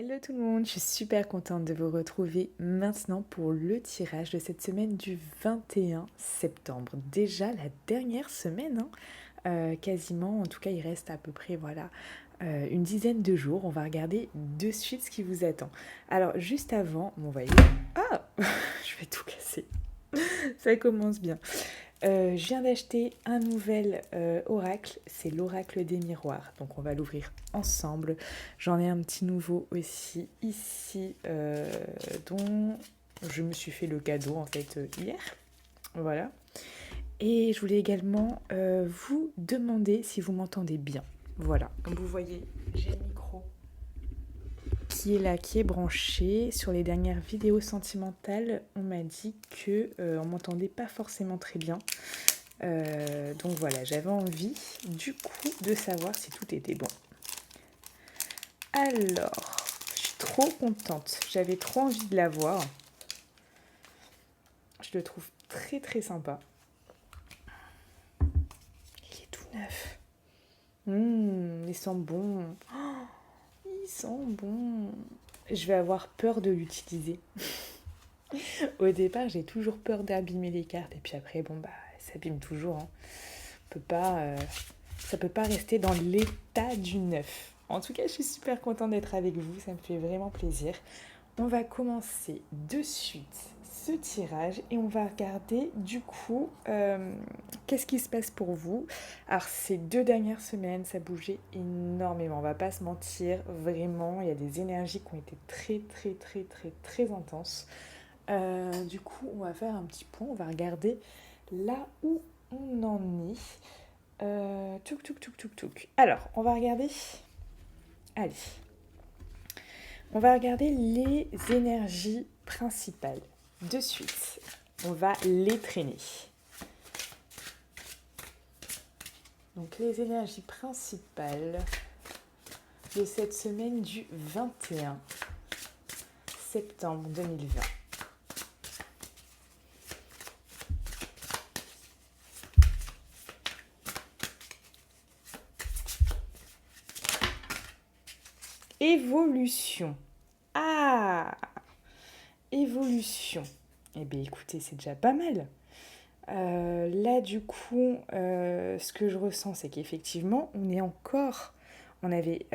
Hello tout le monde, je suis super contente de vous retrouver maintenant pour le tirage de cette semaine du 21 septembre. Déjà la dernière semaine, quasiment, en tout cas il reste à peu près une dizaine de jours. On va regarder de suite ce qui vous attend. Alors juste avant, vous voyez, je vais tout casser, ça commence bien. Je viens d'acheter un nouvel oracle, c'est l'oracle des miroirs, donc on va l'ouvrir ensemble. J'en ai un petit nouveau aussi ici, dont je me suis fait le cadeau en fait hier, voilà. Et je voulais également vous demander si vous m'entendez bien, voilà. Comme vous voyez, j'ai le micro qui est là, qui est branché. Sur les dernières vidéos sentimentales, on m'a dit que on m'entendait pas forcément très bien. Donc voilà, j'avais envie du coup de savoir si tout était bon. Alors, je suis trop contente. J'avais trop envie de l'avoir. Je le trouve très très sympa. Il est tout neuf. Il sent bon. Il sent bon. Je vais avoir peur de l'utiliser. Au départ, j'ai toujours peur d'abîmer les cartes. Et puis après, ça abîme toujours. Ça peut pas rester dans l'état du neuf. En tout cas, je suis super contente d'être avec vous. Ça me fait vraiment plaisir. On va commencer de suite ce tirage et on va regarder du coup qu'est-ce qui se passe pour vous. Alors ces 2 dernières semaines, ça bougeait énormément, on va pas se mentir, vraiment, il y a des énergies qui ont été très très très très très intenses. Du coup, on va faire un petit point, on va regarder là où on en est. Touk. Alors, on va regarder. Allez. On va regarder les énergies principales. De suite, on va les traîner. Donc les énergies principales de cette semaine du 21 septembre 2020. Évolution. Évolution. Eh bien écoutez, c'est déjà pas mal. Là du coup, ce que je ressens, c'est qu'effectivement, on avait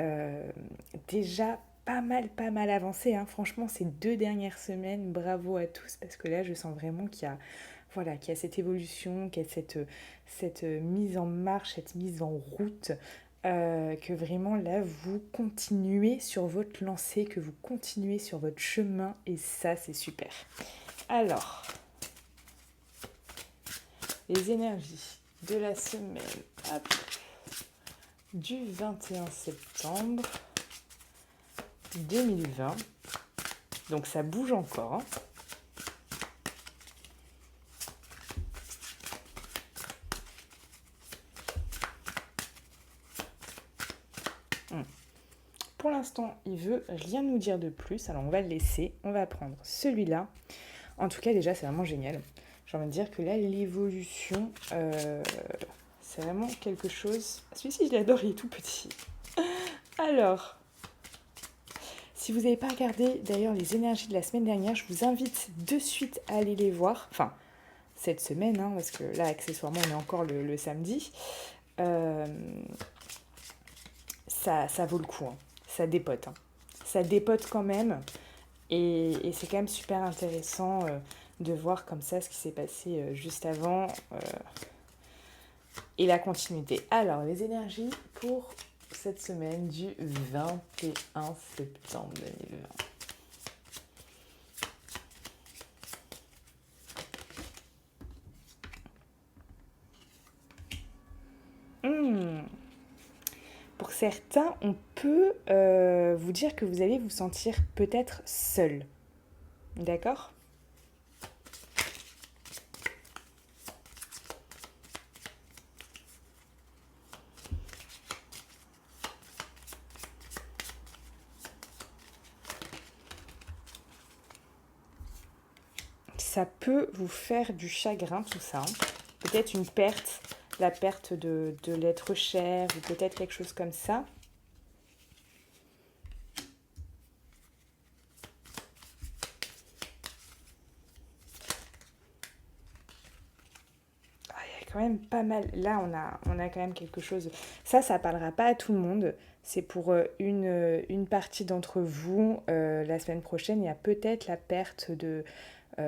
déjà pas mal avancé. Franchement, ces 2 dernières semaines, bravo à tous, parce que là, je sens vraiment qu'il y a cette évolution, qu'il y a cette mise en marche, cette mise en route, que vraiment là, vous continuez sur votre lancée, que vous continuez sur votre chemin, et ça, c'est super. Alors, les énergies de la semaine du 21 septembre 2020. Donc ça bouge encore. Pour l'instant, il veut rien nous dire de plus, alors on va le laisser. On va prendre celui-là. En tout cas, déjà, c'est vraiment génial. J'ai envie de dire que là, l'évolution, c'est vraiment quelque chose... Celui-ci, je l'adore, il est tout petit. Alors, si vous n'avez pas regardé d'ailleurs les énergies de la semaine dernière, je vous invite de suite à aller les voir. Enfin, cette semaine, parce que là, accessoirement, on est encore le samedi. Ça vaut le coup. Ça dépote. Ça dépote quand même. Et c'est quand même super intéressant de voir comme ça ce qui s'est passé juste avant et la continuité. Alors, les énergies pour cette semaine du 21 septembre 2020. Pour certains, on peut vous dire que vous allez vous sentir peut-être seul. D'accord ? Ça peut vous faire du chagrin, tout ça. Peut-être une perte, la perte de l'être cher, ou peut-être quelque chose comme ça. quand même pas mal. Là, on a quand même quelque chose. Ça parlera pas à tout le monde. C'est pour une partie d'entre vous. La semaine prochaine, il y a peut-être la perte de,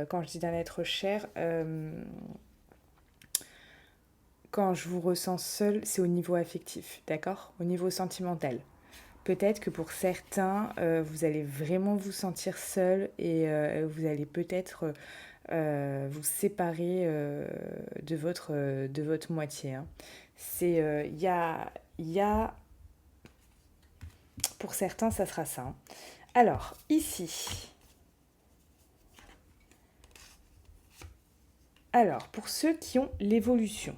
quand je dis d'un être cher, quand je vous ressens seul, c'est au niveau affectif, d'accord? Au niveau sentimental. Peut-être que pour certains, vous allez vraiment vous sentir seul et vous allez peut-être vous séparer de votre moitié, hein. C'est, y a, pour certains, ça sera ça, hein. Alors, ici, alors, pour ceux qui ont l'évolution,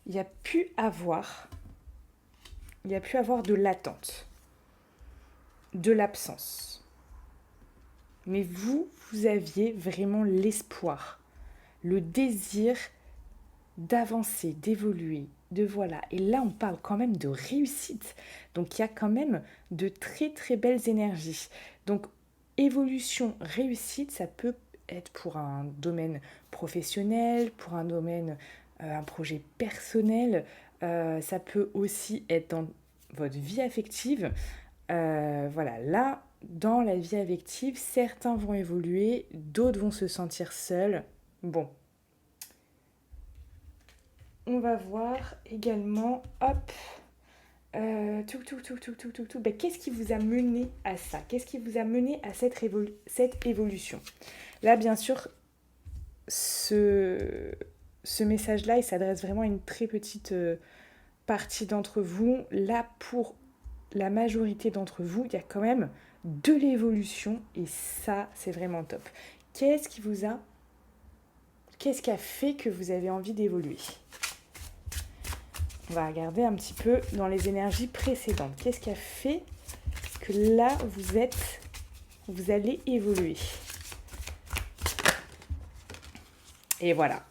il y a pu avoir, il y a pu avoir de l'attente, de l'absence. Mais vous aviez vraiment l'espoir, le désir d'avancer, d'évoluer, de voilà. Et là, on parle quand même de réussite. Donc, il y a quand même de très très belles énergies. Donc, évolution, réussite, ça peut être pour un domaine professionnel, pour un domaine, un projet personnel. Ça peut aussi être dans votre vie affective. Voilà, là, dans la vie affective, certains vont évoluer, d'autres vont se sentir seuls. Bon, on va voir également, hop, ben, qu'est-ce qui vous a mené à ça? Qu'est-ce qui vous a mené à cette évolution? Là, bien sûr, ce, ce message-là, il s'adresse vraiment à une très petite partie d'entre vous. Là, pour la majorité d'entre vous, il y a quand même de l'évolution et ça, c'est vraiment top. Qu'est-ce qui vous a... Qu'est-ce qui a fait que vous avez envie d'évoluer? On va regarder un petit peu dans les énergies précédentes. Qu'est-ce qui a fait que là, vous allez évoluer? Et voilà.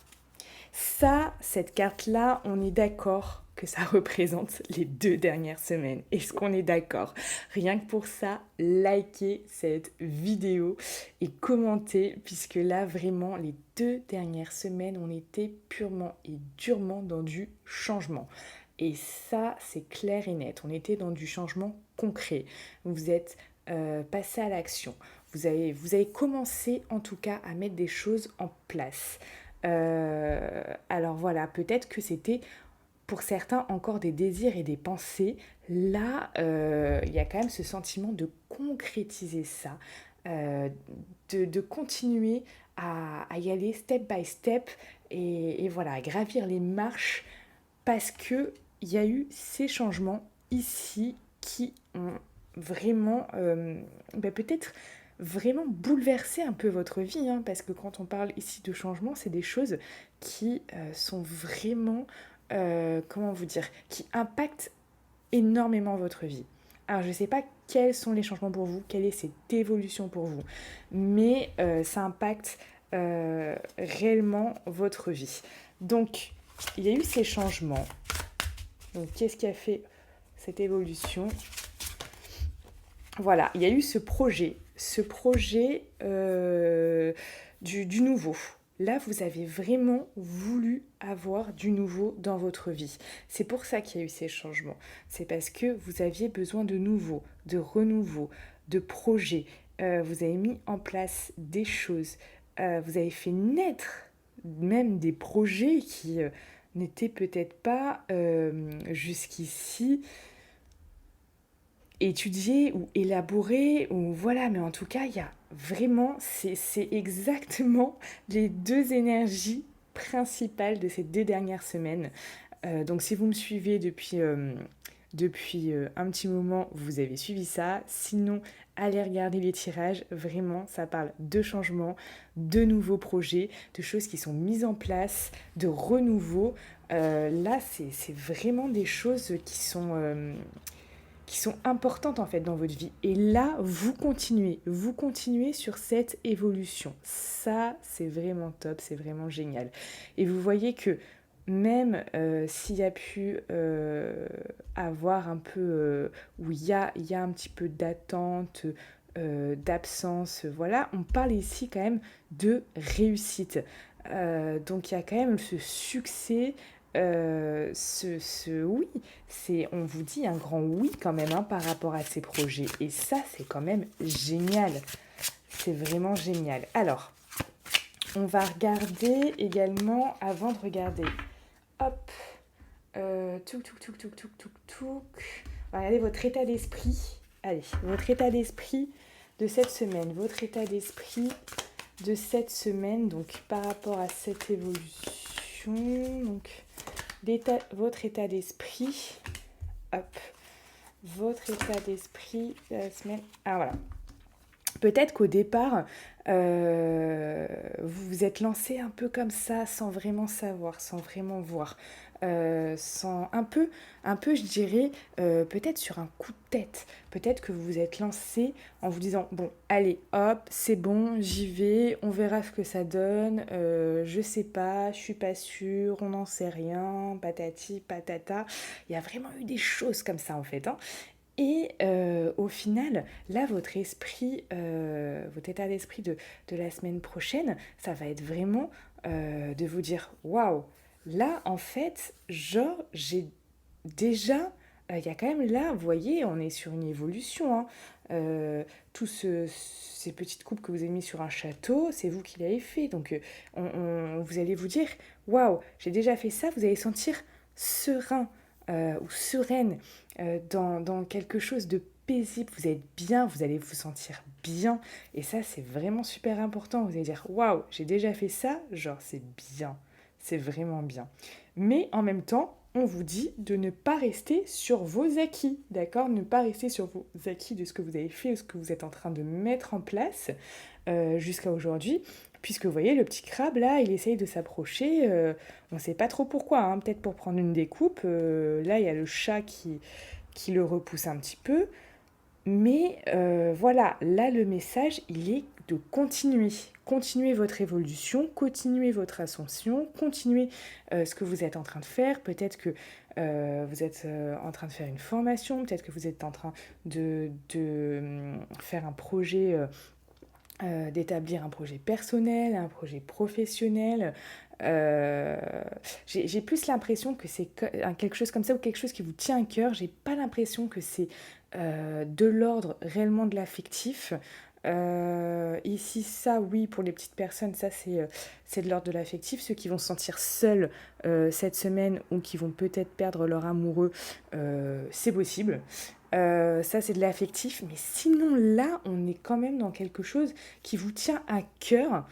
Ça, cette carte-là, on est d'accord que ça représente les 2 dernières semaines. Est-ce qu'on est d'accord? Rien que pour ça, likez cette vidéo et commentez, puisque là, vraiment, les 2 dernières semaines, on était purement et durement dans du changement. Et ça, c'est clair et net. On était dans du changement concret. Vous êtes passé à l'action. Vous avez commencé, en tout cas, à mettre des choses en place. Alors voilà, peut-être que c'était pour certains encore des désirs et des pensées. Là, il y a quand même ce sentiment de concrétiser ça, euh, de continuer à y aller step by step et voilà, à gravir les marches parce que il y a eu ces changements ici qui ont vraiment, peut-être vraiment bouleversé un peu votre vie, hein, parce que quand on parle ici de changement, c'est des choses qui sont vraiment, comment vous dire, qui impactent énormément votre vie. Alors je ne sais pas quels sont les changements pour vous, quelle est cette évolution pour vous, mais ça impacte réellement votre vie. Donc il y a eu ces changements. Donc qu'est-ce qui a fait cette évolution? Voilà, il y a eu ce projet du nouveau. Là, vous avez vraiment voulu avoir du nouveau dans votre vie. C'est pour ça qu'il y a eu ces changements. C'est parce que vous aviez besoin de nouveau, de renouveau, de projets. Vous avez mis en place des choses. Vous avez fait naître même des projets qui n'étaient peut-être pas jusqu'ici étudier ou élaborer ou voilà, mais en tout cas il y a vraiment c'est exactement les 2 énergies principales de ces 2 dernières semaines. Donc si vous me suivez depuis un petit moment, vous avez suivi ça. Sinon, allez regarder les tirages. Vraiment, ça parle de changements, de nouveaux projets, de choses qui sont mises en place, de renouveau. Là, c'est vraiment des choses qui sont importantes en fait dans votre vie. Et là, vous continuez sur cette évolution. Ça, c'est vraiment top, c'est vraiment génial. Et vous voyez que même s'il y a pu avoir un peu, où il y a un petit peu d'attente, d'absence, voilà, on parle ici quand même de réussite. Donc il y a quand même ce succès, oui, on vous dit un grand oui quand même hein, par rapport à ces projets. Et ça, c'est quand même génial. C'est vraiment génial. Alors, on va regarder également, avant de regarder, hop, touk, touk, touk, touk, touk, touk, touk. On va regarder votre état d'esprit. Allez, votre état d'esprit de cette semaine. Votre état d'esprit de cette semaine, donc par rapport à cette évolution. Donc, votre état d'esprit. Hop. Votre état d'esprit de la semaine. Ah, voilà. Peut-être qu'au départ, vous vous êtes lancé un peu comme ça, sans vraiment savoir, sans vraiment voir. Sans un peu, je dirais, peut-être sur un coup de tête. Peut-être que vous vous êtes lancé en vous disant, bon, allez, hop, c'est bon, j'y vais, on verra ce que ça donne, je sais pas, je suis pas sûre, on n'en sait rien, patati, patata. Il y a vraiment eu des choses comme ça, en fait, hein. Et au final, là, votre esprit, votre état d'esprit de la semaine prochaine, ça va être vraiment de vous dire, waouh, là, en fait, genre, j'ai déjà, il y a quand même là, vous voyez, on est sur une évolution, hein. Tous ces petites coupes que vous avez mis sur un château, c'est vous qui l'avez fait. Donc, vous allez vous dire, waouh, j'ai déjà fait ça, vous allez sentir serein ou sereine dans quelque chose de paisible. Vous êtes bien, vous allez vous sentir bien. Et ça, c'est vraiment super important. Vous allez dire, waouh, j'ai déjà fait ça, genre, c'est bien. C'est vraiment bien. Mais en même temps, on vous dit de ne pas rester sur vos acquis, d'accord? Ne pas rester sur vos acquis de ce que vous avez fait ou ce que vous êtes en train de mettre en place jusqu'à aujourd'hui. Puisque vous voyez, le petit crabe, là, il essaye de s'approcher. On ne sait pas trop pourquoi, hein, peut-être pour prendre une découpe. Là, il y a le chat qui le repousse un petit peu. Mais voilà, là, le message, il est de continuer. Continuez votre évolution, continuez votre ascension, continuez ce que vous êtes en train de faire. Peut-être que vous êtes en train de faire une formation, peut-être que vous êtes en train de faire un projet, d'établir un projet personnel, un projet professionnel. Euh, j'ai plus l'impression que c'est quelque chose comme ça ou quelque chose qui vous tient à cœur. J'ai pas l'impression que c'est de l'ordre réellement de l'affectif. Ici, ça, oui, pour les petites personnes, ça, c'est de l'ordre de l'affectif. Ceux qui vont se sentir seuls cette semaine ou qui vont peut-être perdre leur amoureux, c'est possible. Ça, c'est de l'affectif. Mais sinon, là, on est quand même dans quelque chose qui vous tient à cœur.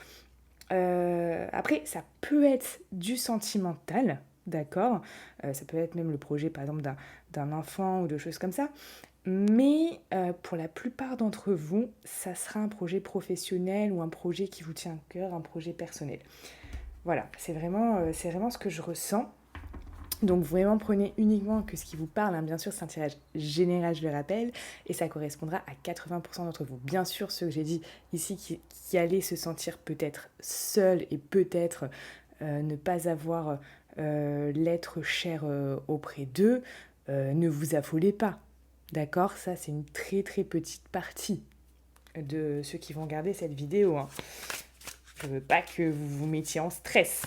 Après, ça peut être du sentimental, d'accord. Ça peut être même le projet, par exemple, d'un enfant ou de choses comme ça. Mais pour la plupart d'entre vous, ça sera un projet professionnel ou un projet qui vous tient à cœur, un projet personnel. Voilà, c'est vraiment ce que je ressens. Donc vraiment prenez uniquement que ce qui vous parle, hein. Bien sûr c'est un tirage général je le rappelle, et ça correspondra à 80% d'entre vous. Bien sûr ceux que j'ai dit ici qui allaient se sentir peut-être seuls et peut-être ne pas avoir l'être cher auprès d'eux, ne vous affolez pas, d'accord? Ça c'est une très très petite partie de ceux qui vont regarder cette vidéo, hein. Je veux pas que vous vous mettiez en stress.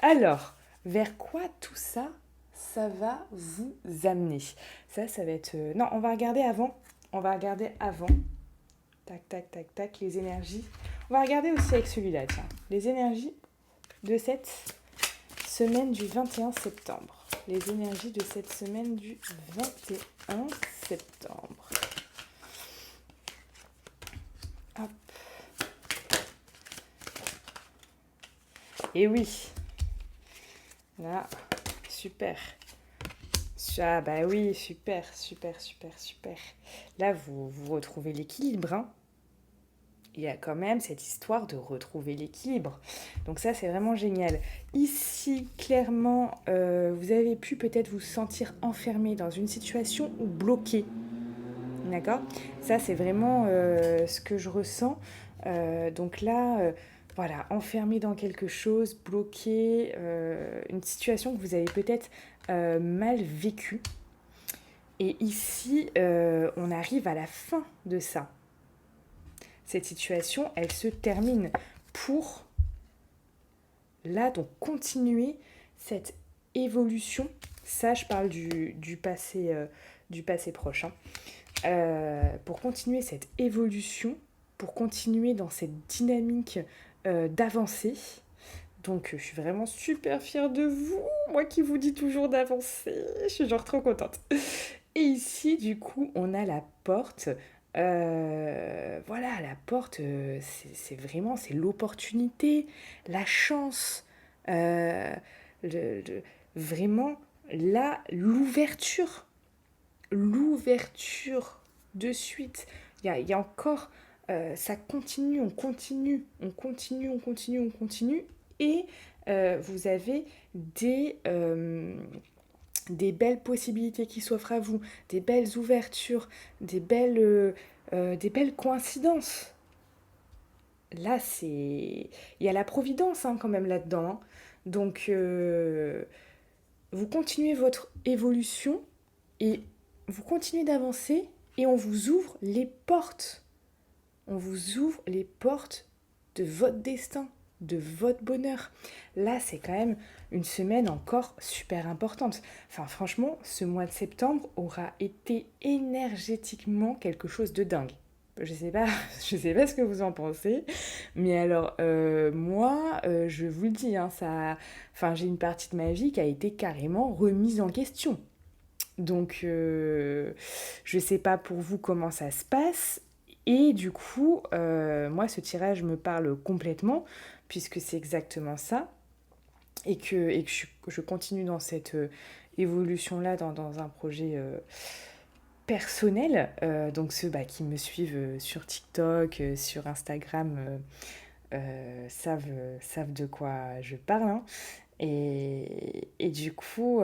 Alors, vers quoi tout ça, ça va vous amener? Ça va être... Non, on va regarder avant. On va regarder avant. Tac, tac, tac, tac, les énergies. On va regarder aussi avec celui-là, tiens. Les énergies de cette semaine du 21 septembre. Les énergies de cette semaine du 21 septembre. Hop. Et oui. Là, super. Ah bah oui, super, super, super, super. Là, vous retrouvez l'équilibre, hein. Il y a quand même cette histoire de retrouver l'équilibre. Donc ça, c'est vraiment génial. Ici, clairement, vous avez pu peut-être vous sentir enfermé dans une situation ou bloqué. D'accord? Ça, c'est vraiment ce que je ressens. Donc là, voilà, enfermé dans quelque chose, bloqué, une situation que vous avez peut-être mal vécue. Et ici, on arrive à la fin de ça. Cette situation, elle se termine pour, là, donc continuer cette évolution. Ça, je parle du passé proche, hein. Pour continuer cette évolution, pour continuer dans cette dynamique d'avancer. Donc, je suis vraiment super fière de vous, moi qui vous dis toujours d'avancer. Je suis genre trop contente. Et ici, du coup, on a la porte. Voilà, la porte, c'est vraiment, c'est l'opportunité, la chance, euh, le- le- vraiment, là, l'ouverture de suite. Il y a encore, ça continue, on continue, on continue, on continue, on continue. Et vous avez des belles possibilités qui s'offrent à vous, des belles ouvertures, des belles coïncidences. Là, c'est... Il y a la providence hein, quand même là-dedans, hein. Donc, vous continuez votre évolution et vous continuez d'avancer et on vous ouvre les portes. On vous ouvre les portes de votre destin, de votre bonheur. Là, c'est quand même une semaine encore super importante. Enfin, franchement, ce mois de septembre aura été énergétiquement quelque chose de dingue. Je sais pas, je sais pas ce que vous en pensez, mais alors moi, je vous le dis, hein, enfin, j'ai une partie de ma vie qui a été carrément remise en question. Donc, je sais pas pour vous comment ça se passe. Et du coup, moi, ce tirage me parle complètement, puisque c'est exactement ça. Et que je continue dans cette évolution-là, dans un projet personnel. Donc, ceux qui me suivent sur TikTok, sur Instagram, savent de quoi je parle, hein. Et du coup,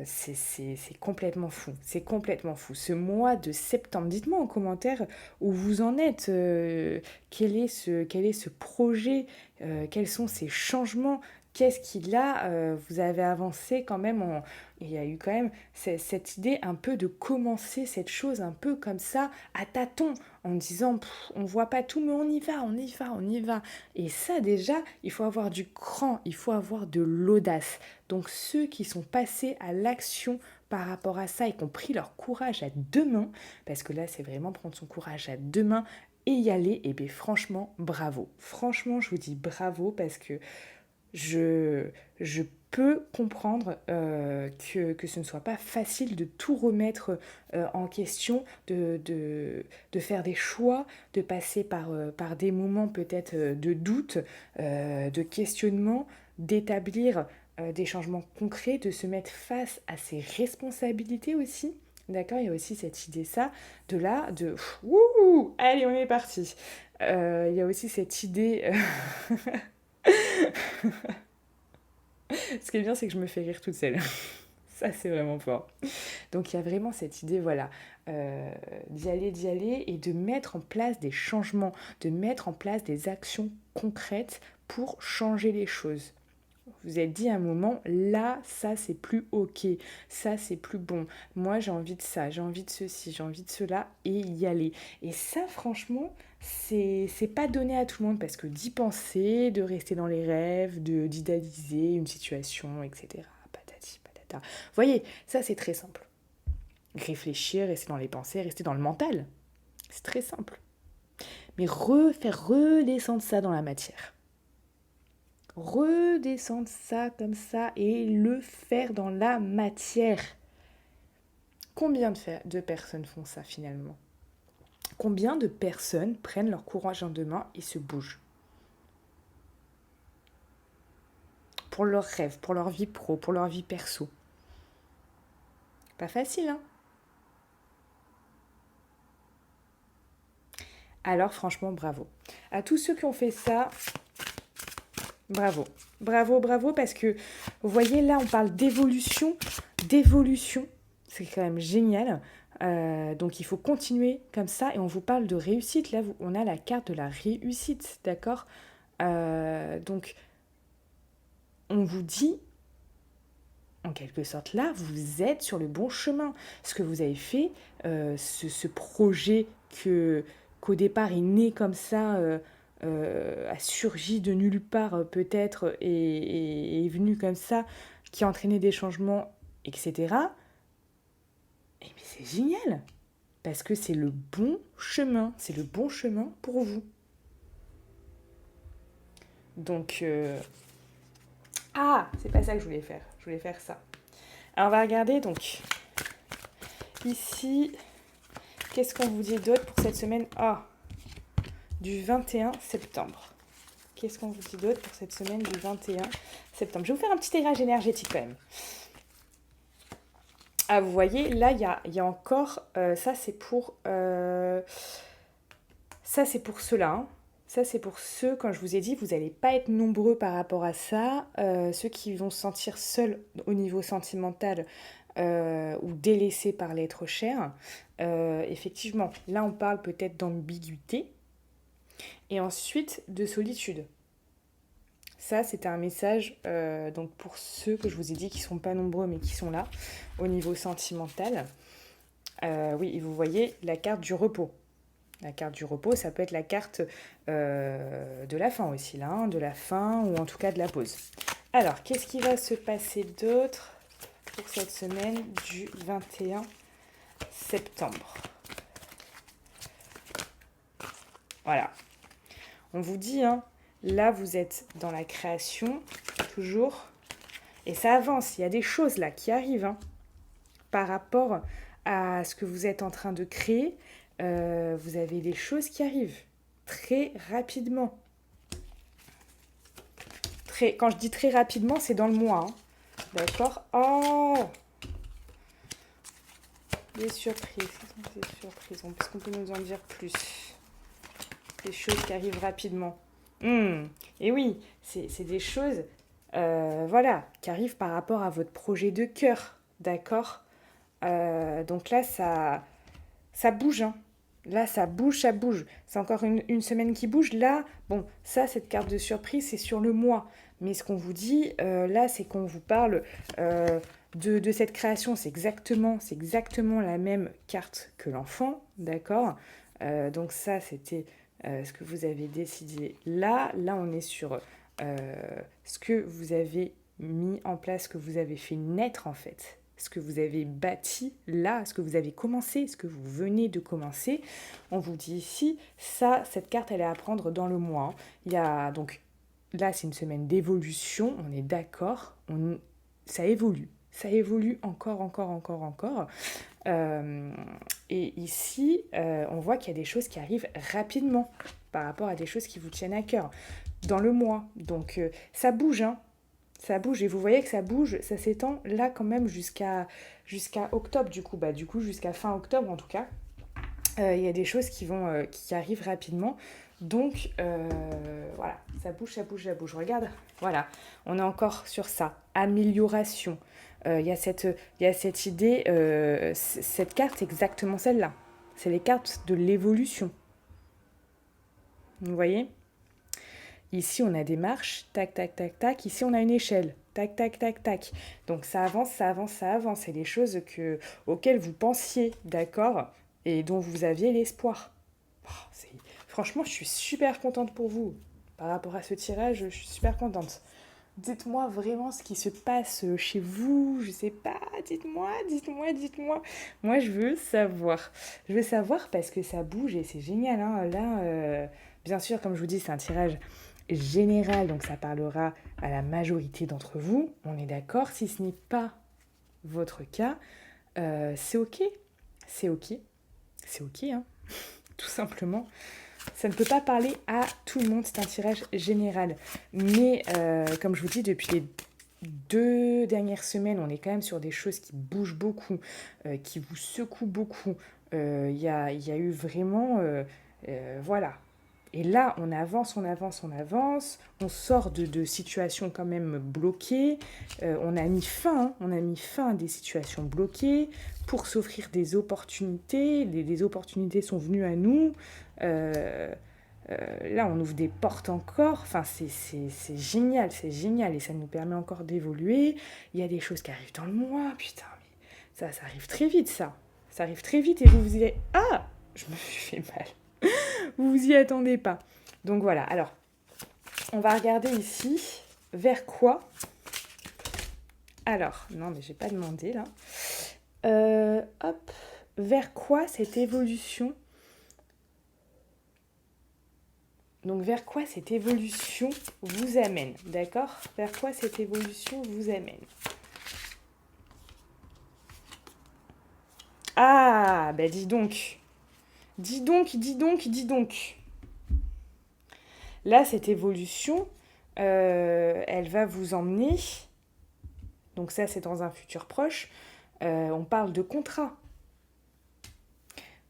c'est complètement fou. C'est complètement fou. Ce mois de septembre, dites-moi en commentaire où vous en êtes. Quel est ce projet, quels sont ces changements, qu'est-ce qu'il a, vous avez avancé quand même. Il y a eu quand même cette idée un peu de commencer cette chose un peu comme ça, à tâtons, en disant, on voit pas tout, mais on y va, on y va, on y va. Et ça déjà, il faut avoir du cran, il faut avoir de l'audace. Donc ceux qui sont passés à l'action par rapport à ça et qui ont pris leur courage à deux mains, parce que là c'est vraiment prendre son courage à deux mains et y aller, et bien franchement bravo. Franchement je vous dis bravo parce que je, je peux comprendre que ce ne soit pas facile de tout remettre en question, de faire des choix, de passer par des moments peut-être de doute, de questionnement, d'établir des changements concrets, de se mettre face à ses responsabilités aussi. D'accord, il y a aussi cette idée, ça, de là, de wouhou, allez, on est parti. Il y a aussi cette idée. Ce qui est bien, c'est que je me fais rire toute seule. Ça, c'est vraiment fort. Donc, il y a vraiment cette idée, voilà, d'y aller et de mettre en place des changements, de mettre en place des actions concrètes pour changer les choses. Vous vous êtes dit à un moment, là, ça, c'est plus OK, ça, c'est plus bon. Moi, j'ai envie de ça, j'ai envie de ceci, j'ai envie de cela, et y aller. Et ça, franchement, c'est pas donné à tout le monde parce que d'y penser, de rester dans les rêves, d'idéaliser une situation, etc. Patati, patata. Vous voyez, ça, c'est très simple. Réfléchir, rester dans les pensées, rester dans le mental. C'est très simple. Mais faire redescendre ça dans la matière. Redescendre ça comme ça et le faire dans la matière. Combien de personnes font ça finalement? Combien de personnes prennent leur courage en deux mains et se bougent? Pour leurs rêves, pour leur vie pro, pour leur vie perso. Pas facile, hein? Alors franchement, bravo. À tous ceux qui ont fait ça, bravo. Bravo, bravo, parce que, vous voyez, là, on parle d'évolution. D'évolution, c'est quand même génial. Donc, il faut continuer comme ça. Et on vous parle de réussite. Là, on a la carte de la réussite, d'accord? Donc, on vous dit, en quelque sorte, là, vous êtes sur le bon chemin. Ce que vous avez fait, ce projet qu'au départ est né comme ça, a surgi de nulle part peut-être et est venu comme ça, qui a entraîné des changements, etc. Et mais c'est génial, parce que c'est le bon chemin, c'est le bon chemin pour vous. Donc, c'est pas ça que je voulais faire. Je voulais faire ça. Alors, on va regarder donc ici. Qu'est-ce qu'on vous dit d'autre pour cette semaine du 21 septembre. Qu'est-ce qu'on vous dit d'autre pour cette semaine du 21 septembre? Je vais vous faire un petit tirage énergétique quand même. Ah, vous voyez, là, il y a encore... ça, c'est pour ceux-là. Hein. Ça, c'est pour ceux, quand je vous ai dit, vous n'allez pas être nombreux par rapport à ça. Ceux qui vont se sentir seuls au niveau sentimental ou délaissés par l'être cher. Effectivement, là, on parle peut-être d'ambiguïté. Et ensuite, de solitude. Ça, c'était un message donc pour ceux que je vous ai dit qui ne sont pas nombreux, mais qui sont là, au niveau sentimental. Oui, et vous voyez la carte du repos. La carte du repos, ça peut être la carte de la fin aussi, là, de la fin ou en tout cas de la pause. Alors, qu'est-ce qui va se passer d'autre pour cette semaine du 21 septembre? Voilà. On vous dit, hein, là, vous êtes dans la création, toujours, et ça avance. Il y a des choses là qui arrivent hein, par rapport à ce que vous êtes en train de créer. Vous avez des choses qui arrivent très rapidement. Quand je dis très rapidement, c'est dans le mois. Hein. D'accord? Des surprises. Est-ce qu'on peut nous en dire plus? Des choses qui arrivent rapidement. Et oui, c'est des choses qui arrivent par rapport à votre projet de cœur. D'accord? Donc là, ça bouge. Hein. Là, ça bouge. C'est encore une semaine qui bouge. Là, bon, ça, cette carte de surprise, c'est sur le mois. Mais ce qu'on vous dit, là, c'est qu'on vous parle de cette création. C'est exactement la même carte que l'enfant, d'accord? Donc ça, c'était ce que vous avez décidé là. Là, on est sur ce que vous avez mis en place, ce que vous avez fait naître, en fait. Ce que vous avez bâti là, ce que vous avez commencé, ce que vous venez de commencer. On vous dit ici, cette carte, elle est à prendre dans le mois. Il y a donc, là, c'est une semaine d'évolution, on est d'accord, ça évolue encore. Et ici, on voit qu'il y a des choses qui arrivent rapidement par rapport à des choses qui vous tiennent à cœur dans le mois. Donc, ça bouge, hein. Ça bouge, et vous voyez que ça bouge, ça s'étend là quand même jusqu'à octobre, du coup jusqu'à fin octobre en tout cas. Il y a des choses qui arrivent rapidement. Donc voilà, ça bouge. Regarde, voilà, on est encore sur ça. Amélioration. Il y a cette idée, cette carte, exactement celle-là. C'est les cartes de l'évolution. Vous voyez ? Ici, on a des marches, tac, tac, tac, tac. Ici, on a une échelle, tac, tac, tac, tac. Donc, ça avance. C'est des choses auxquelles vous pensiez, d'accord, et dont vous aviez l'espoir. Franchement, je suis super contente pour vous. Par rapport à ce tirage, je suis super contente. Dites-moi vraiment ce qui se passe chez vous. Je sais pas, dites-moi. Moi, je veux savoir. Je veux savoir parce que ça bouge et c'est génial. Hein. Là, bien sûr, comme je vous dis, c'est un tirage général, donc ça parlera à la majorité d'entre vous, on est d'accord. Si ce n'est pas votre cas, c'est ok, hein. Tout simplement. Ça ne peut pas parler à tout le monde, c'est un tirage général. Mais comme je vous dis, depuis les 2 dernières semaines, on est quand même sur des choses qui bougent beaucoup, qui vous secouent beaucoup. Il y a eu vraiment... voilà. Et là, on avance, on sort de situations quand même bloquées, on a mis fin à des situations bloquées pour s'offrir des opportunités, des opportunités sont venues à nous, là on ouvre des portes encore, enfin c'est génial, et ça nous permet encore d'évoluer. Il y a des choses qui arrivent dans le mois, putain, mais ça arrive très vite ça arrive très vite et vous vous dites, je me suis fait mal. Vous vous y attendez pas. Donc voilà, alors, on va regarder ici vers quoi. Alors, non mais j'ai pas demandé là. Hop, vers quoi cette évolution. Donc vers quoi cette évolution vous amène, d'accord? Vers quoi cette évolution vous amène? Ah, ben dis donc. Dis donc, dis donc, dis donc. Là, cette évolution, elle va vous emmener, donc ça c'est dans un futur proche, on parle de contrat.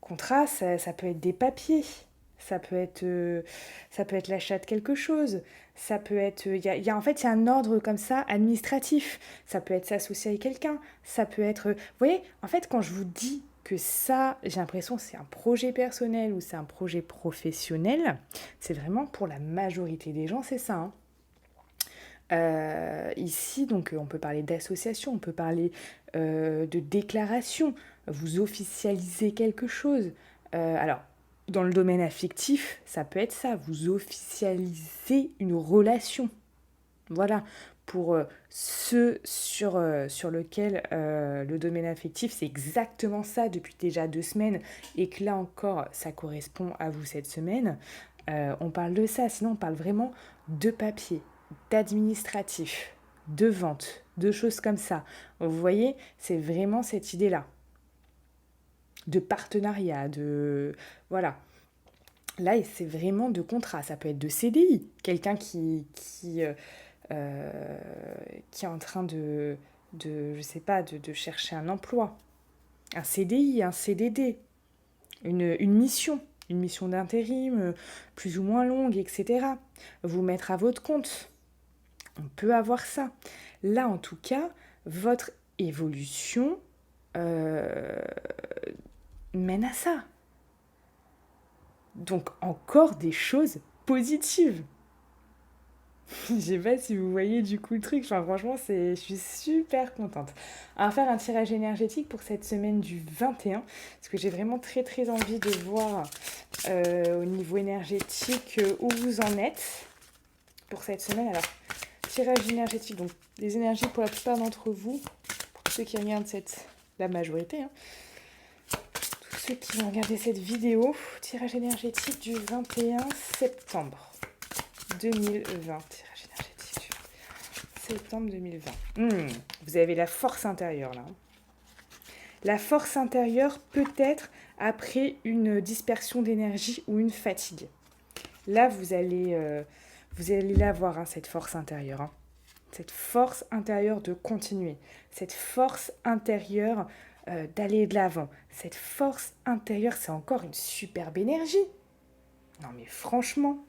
Contrat, ça peut être des papiers, ça peut être l'achat de quelque chose, ça peut être, en fait, il y a un ordre comme ça administratif, ça peut être s'associer avec quelqu'un, ça peut être, vous voyez, en fait, quand je vous dis que ça, j'ai l'impression que c'est un projet personnel ou c'est un projet professionnel, c'est vraiment pour la majorité des gens, c'est ça, hein. Ici, donc, on peut parler d'association, on peut parler de déclaration, vous officialisez quelque chose. Alors, dans le domaine affectif, ça peut être ça, vous officialisez une relation. Voilà, pour ceux sur lequel le domaine affectif, c'est exactement ça depuis déjà 2 semaines, et que là encore, ça correspond à vous cette semaine, on parle de ça, sinon on parle vraiment de papier, d'administratif, de vente, de choses comme ça. Vous voyez, c'est vraiment cette idée-là, de partenariat, de... Voilà. Là, c'est vraiment de contrat, ça peut être de CDI, quelqu'un qui est en train je sais pas, de chercher un emploi, un CDI, un CDD, une mission d'intérim, plus ou moins longue, etc. Vous mettre à votre compte. On peut avoir ça. Là, en tout cas, votre évolution mène à ça. Donc, encore des choses positives. Je sais pas si vous voyez du coup le truc. Enfin, franchement, je suis super contente. On va faire un tirage énergétique pour cette semaine du 21. Parce que j'ai vraiment très très envie de voir au niveau énergétique où vous en êtes pour cette semaine. Alors, tirage énergétique. Donc, les énergies pour la plupart d'entre vous, pour ceux qui regardent la majorité, hein, tous ceux qui vont regarder cette vidéo, tirage énergétique du 21 septembre 2020. Tirage énergétique du septembre 2020. Vous avez la force intérieure là. La force intérieure peut-être après une dispersion d'énergie ou une fatigue. Là, vous allez l'avoir, hein, cette force intérieure. Hein. Cette force intérieure de continuer. Cette force intérieure d'aller de l'avant. Cette force intérieure, c'est encore une superbe énergie. Non mais franchement,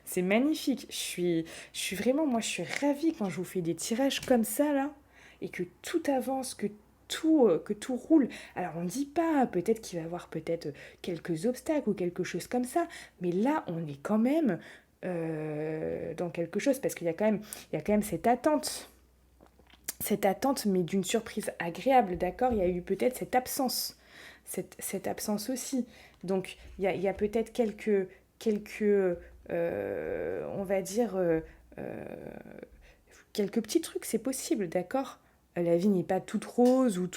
c'est magnifique. Je suis vraiment, moi je suis ravie quand je vous fais des tirages comme ça là, et que tout avance, que tout roule. Alors on ne dit pas, peut-être qu'il va y avoir peut-être quelques obstacles ou quelque chose comme ça, mais là on est quand même dans quelque chose, parce qu'il y a quand même cette attente. Cette attente, mais d'une surprise agréable, d'accord? Il y a eu peut-être cette absence. Cette absence aussi. Donc, il y a peut-être on va dire, quelques petits trucs, c'est possible, d'accord? La vie n'est pas toute rose ou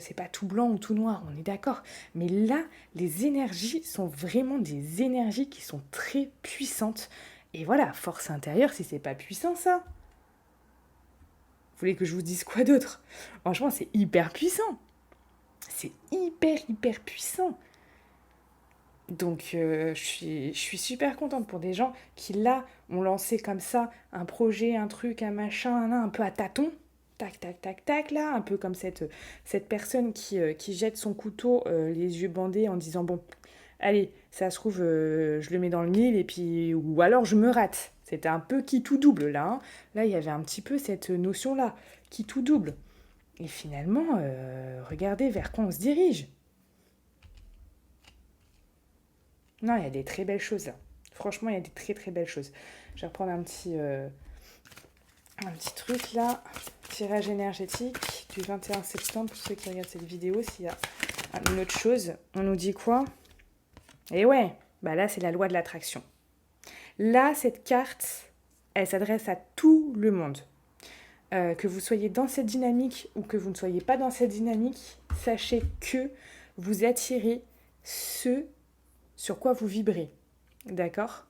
c'est pas tout blanc ou tout noir, on est d'accord. Mais là, les énergies sont vraiment des énergies qui sont très puissantes. Et voilà, force intérieure, si c'est pas puissant, ça. Vous voulez que je vous dise quoi d'autre? Franchement, c'est hyper puissant. C'est hyper puissant. Donc, je suis super contente pour des gens qui, là, ont lancé comme ça un projet, un truc, un machin, un peu à tâtons. Tac, tac, tac, tac, là. Un peu comme cette personne qui jette son couteau, les yeux bandés, en disant, bon, allez, ça se trouve, je le mets dans le mille, et puis... Ou alors, je me rate. C'était un peu qui tout double, là. Hein. Là, il y avait un petit peu cette notion-là, qui tout double. Et finalement, regardez vers quoi on se dirige. Non, il y a des très belles choses là. Franchement, il y a des très très belles choses. Je vais reprendre un petit truc là. Tirage énergétique du 21 septembre. Pour ceux qui regardent cette vidéo, s'il y a une autre chose, on nous dit quoi? Et ouais, Bah là, c'est la loi de l'attraction. Là, cette carte, elle s'adresse à tout le monde. Que vous soyez dans cette dynamique ou que vous ne soyez pas dans cette dynamique, sachez que vous attirez ce sur quoi vous vibrez. D'accord ?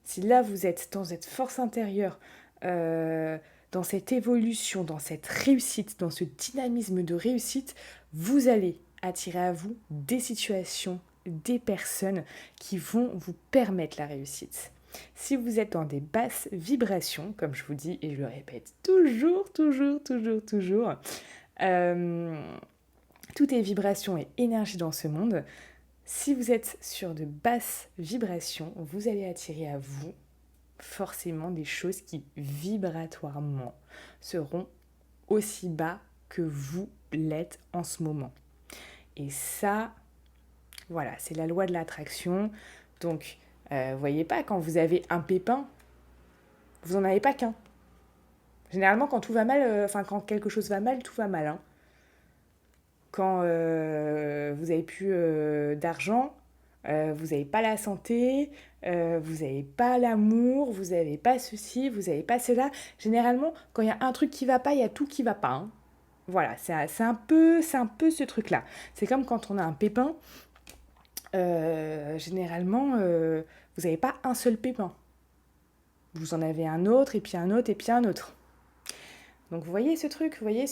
Si là, vous êtes dans cette force intérieure, dans cette évolution, dans cette réussite, dans ce dynamisme de réussite, vous allez attirer à vous des situations, des personnes qui vont vous permettre la réussite. Si vous êtes dans des basses vibrations, comme je vous dis et je le répète toujours, tout est vibration et énergie dans ce monde. Si vous êtes sur de basses vibrations, vous allez attirer à vous forcément des choses qui vibratoirement seront aussi bas que vous l'êtes en ce moment. Et ça, voilà, c'est la loi de l'attraction. Donc, voyez pas, quand vous avez un pépin, vous n'en avez pas qu'un. Généralement, quand tout va mal, quand quelque chose va mal, tout va mal. Hein. Quand vous n'avez plus d'argent, vous n'avez pas la santé, vous n'avez pas l'amour, vous n'avez pas ceci, vous n'avez pas cela. Généralement, quand il y a un truc qui ne va pas, il y a tout qui ne va pas. Hein. Voilà, c'est un peu ce truc-là. C'est comme quand on a un pépin, généralement, vous n'avez pas un seul pépin. Vous en avez un autre, et puis un autre, et puis un autre. Donc vous voyez ce truc, vous voyez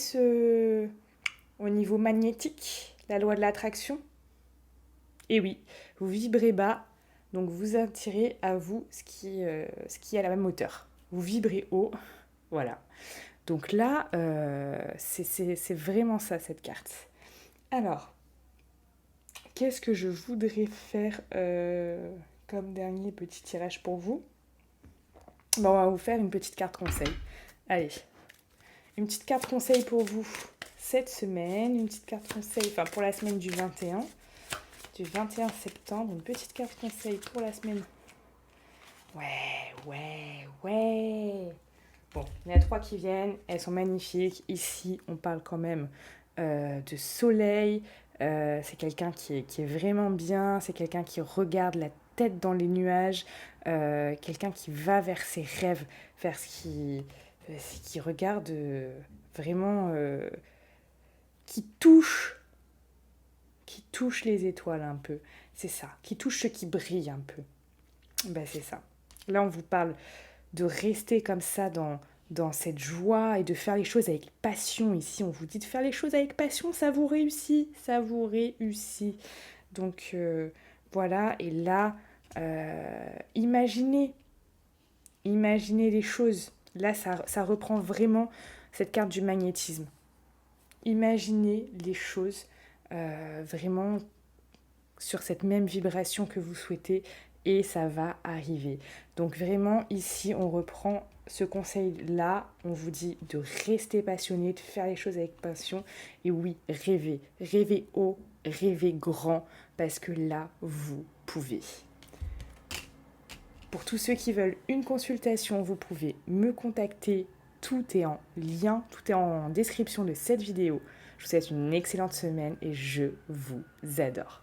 au niveau magnétique, la loi de l'attraction. Et oui, vous vibrez bas, donc vous attirez à vous ce qui est à la même hauteur. Vous vibrez haut, voilà. Donc là, c'est vraiment ça, cette carte. Alors, qu'est-ce que je voudrais faire comme dernier petit tirage pour vous ? Bon, on va vous faire une petite carte conseil. Allez, une petite carte conseil pour vous cette semaine, une petite carte conseil, pour la semaine du 21 septembre, une petite carte conseil pour la semaine. Ouais. Bon, il y en a 3 qui viennent, elles sont magnifiques. Ici, on parle quand même de soleil. C'est quelqu'un qui est vraiment bien, c'est quelqu'un qui regarde la tête dans les nuages, quelqu'un qui va vers ses rêves, vers ce qui regarde vraiment, qui touche les étoiles un peu. C'est ça, qui touche ce qui brille un peu. Ben c'est ça. Là, on vous parle de rester comme ça dans cette joie et de faire les choses avec passion. Ici, on vous dit de faire les choses avec passion, ça vous réussit. Donc, voilà. Et là, imaginez les choses. Là, ça reprend vraiment cette carte du magnétisme. Imaginez les choses vraiment sur cette même vibration que vous souhaitez et ça va arriver. Donc vraiment, ici, on reprend ce conseil-là. On vous dit de rester passionné, de faire les choses avec passion. Et oui, rêvez. Rêvez haut, rêvez grand, parce que là, vous pouvez. Pour tous ceux qui veulent une consultation, vous pouvez me contacter. Tout est en lien, tout est en description de cette vidéo. Je vous souhaite une excellente semaine et je vous adore.